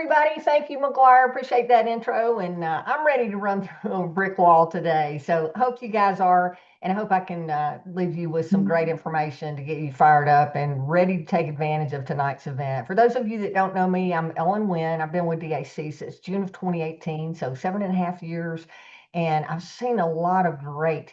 everybody. Thank you, McGuire. Appreciate that intro. And I'm ready to run through a brick wall today. So, hope you guys are. And I hope I can leave you with some great information to get you fired up and ready to take advantage of tonight's event. For those of you that don't know me, I'm Ellen Wynn. I've been with DAC since June of 2018, so 7.5 years. And I've seen a lot of great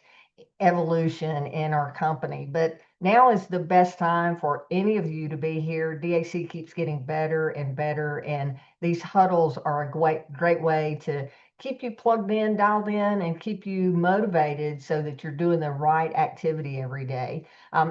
evolution in our company. But now is the best time for any of you to be here. DAC keeps getting better and better, and these huddles are a great way to keep you plugged in, dialed in, and keep you motivated so that you're doing the right activity every day.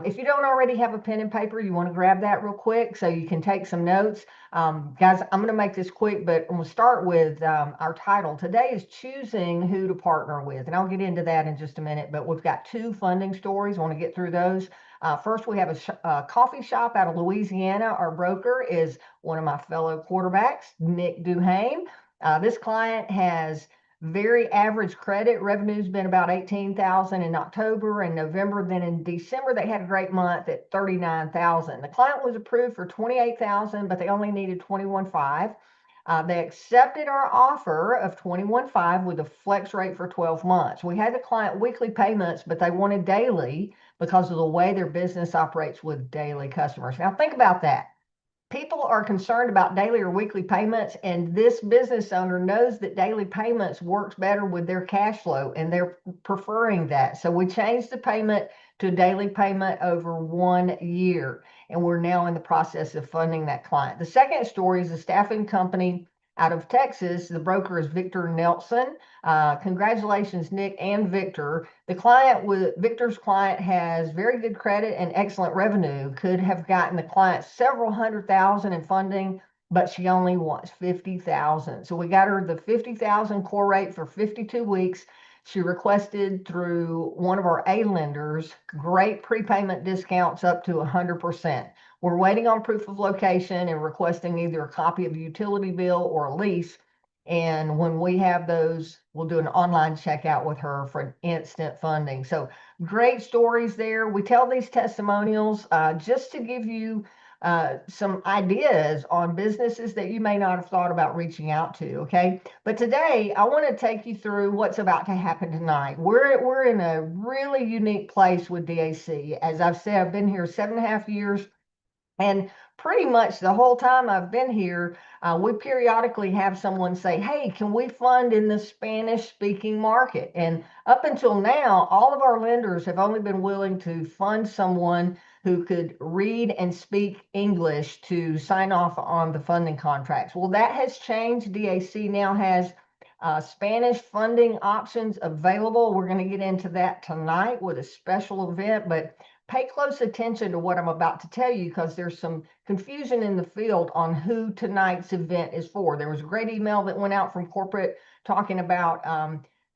If you don't already have a pen and paper, you want to grab that real quick so you can take some notes. Guys, I'm going to make this quick, but I'm going to start with our title. Today is choosing who to partner with, and I'll get into that in just a minute, but we've got two funding stories. I want to get through those. First, we have a coffee shop out of Louisiana. Our broker is one of my fellow quarterbacks, Nick Duhame. This client has very average credit. Revenue's been about 18,000 in October and November. Then in December, they had a great month at 39,000. The client was approved for 28,000, but they only needed 21.5. They accepted our offer of 21.5 with a flex rate for 12 months. We had the client weekly payments, but they wanted daily because of the way their business operates with daily customers. Now think about that. People are concerned about daily or weekly payments, and this business owner knows that daily payments works better with their cash flow, and they're preferring that. So we changed the payment to a daily payment over 1 year, and we're now in the process of funding that client. The second story is a staffing company out of Texas. The broker is Victor Nelson. Congratulations, Nick and Victor. Victor's client has very good credit and excellent revenue. Could have gotten the client several $100,000 in funding, but she only wants 50,000. So we got her the 50,000 core rate for 52 weeks. She requested through one of our A lenders great prepayment discounts up to 100%. We're waiting on proof of location and requesting either a copy of a utility bill or a lease. And when we have those, we'll do an online checkout with her for instant funding. So great stories there. We tell these testimonials just to give you some ideas on businesses that you may not have thought about reaching out to. Okay. But today I want to take you through what's about to happen tonight. We're in a really unique place with DAC. As I've said, I've been here 7.5 years. And pretty much the whole time I've been here, we periodically have someone say, hey, can we fund in the Spanish speaking market? And up until now, all of our lenders have only been willing to fund someone who could read and speak English to sign off on the funding contracts. Well, that has changed. DAC now has Spanish funding options available. We're going to get into that tonight with a special event, but pay close attention to what I'm about to tell you because there's some confusion in the field on who tonight's event is for. There was a great email that went out from corporate talking about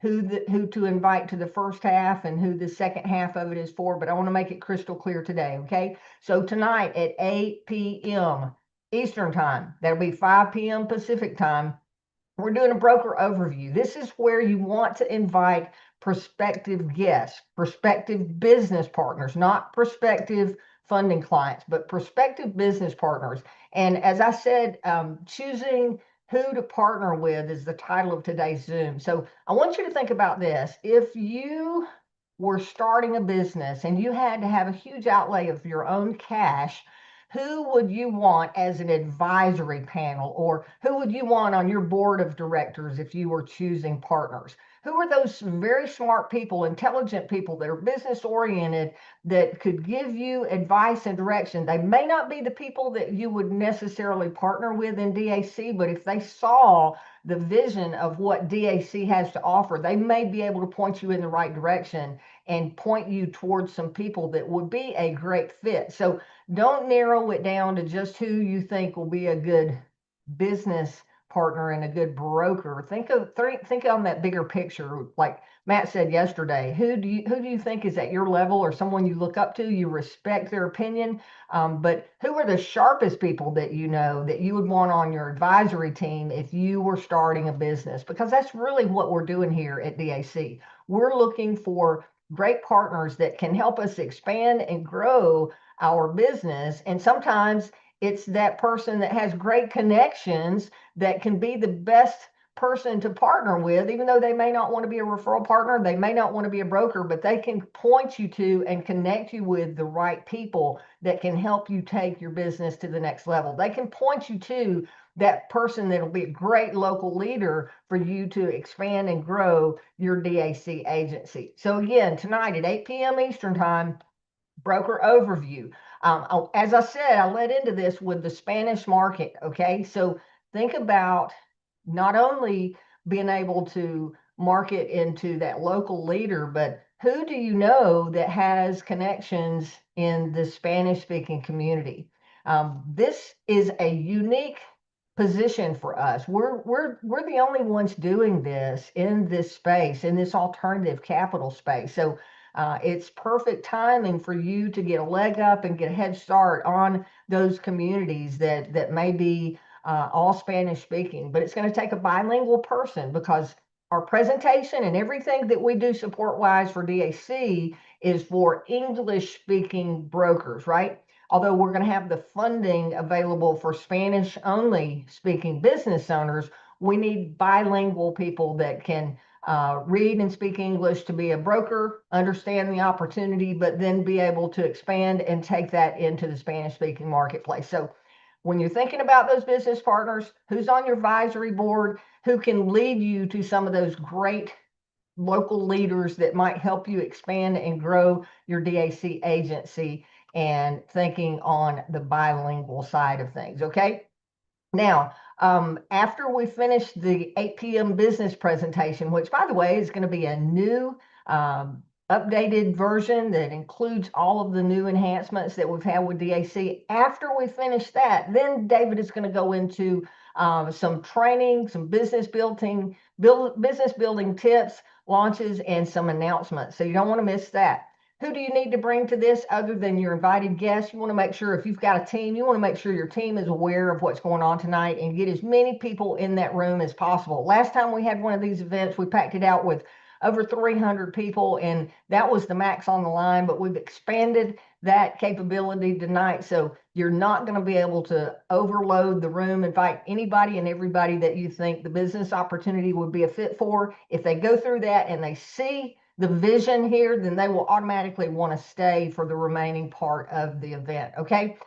who to invite to the first half and who the second half of it is for, but I want to make it crystal clear today, okay? So tonight at 8 p.m. Eastern Time, that'll be 5 p.m. Pacific Time, we're doing a broker overview. This is where you want to invite prospective guests, prospective business partners, not prospective funding clients, but prospective business partners. And as I said, choosing who to partner with is the title of today's Zoom. So I want you to think about this. If you were starting a business and you had to have a huge outlay of your own cash, who would you want as an advisory panel, or who would you want on your board of directors if you were choosing partners? Who are those very smart people, intelligent people that are business oriented that could give you advice and direction? They may not be the people that you would necessarily partner with in DAC, but if they saw the vision of what DAC has to offer, they may be able to point you in the right direction and point you towards some people that would be a great fit. So don't narrow it down to just who you think will be a good business partner and a good broker. Think on that bigger picture. Like Matt said yesterday, who do you think is at your level or someone you look up to? You respect their opinion, but who are the sharpest people that you know that you would want on your advisory team if you were starting a business? Because that's really what we're doing here at DAC. We're looking for great partners that can help us expand and grow our business. And sometimes It's that person that has great connections that can be the best person to partner with, even though they may not want to be a referral partner, they may not want to be a broker, but they can point you to and connect you with the right people that can help you take your business to the next level. They can point you to that person that'll be a great local leader for you to expand and grow your DAC agency. So again, tonight at 8 p.m. Eastern Time, broker overview. As I said, I led into this with the Spanish market. Okay, so think about not only being able to market into that local leader, but who do you know that has connections in the Spanish speaking community? This is a unique position for us. We're the only ones doing this in this space, in this alternative capital space. So it's perfect timing for you to get a leg up and get a head start on those communities that may be all Spanish speaking, but it's going to take a bilingual person, because our presentation and everything that we do support wise for DAC is for English speaking brokers, right? Although we're going to have the funding available for Spanish only speaking business owners, we need bilingual people that can read and speak English to be a broker, understand the opportunity, but then be able to expand and take that into the Spanish speaking marketplace. So when you're thinking about those business partners, who's on your advisory board, who can lead you to some of those great local leaders that might help you expand and grow your DAC agency, and thinking on the bilingual side of things. Okay. Now, after we finish the 8 p.m. business presentation, which by the way is going to be a new updated version that includes all of the new enhancements that we've had with DAC. After we finish that, then David is going to go into some training, some business building tips, launches, and some announcements. So you don't want to miss that. Who do you need to bring to this other than your invited guests? You want to make sure, if you've got a team, you want to make sure your team is aware of what's going on tonight and get as many people in that room as possible. Last time we had one of these events, we packed it out with over 300 people, and that was the max on the line, but we've expanded that capability tonight. So you're not going to be able to overload the room. Invite anybody and everybody that you think the business opportunity would be a fit for. If they go through that and they see the vision here, then they will automatically want to stay for the remaining part of the event. Okay.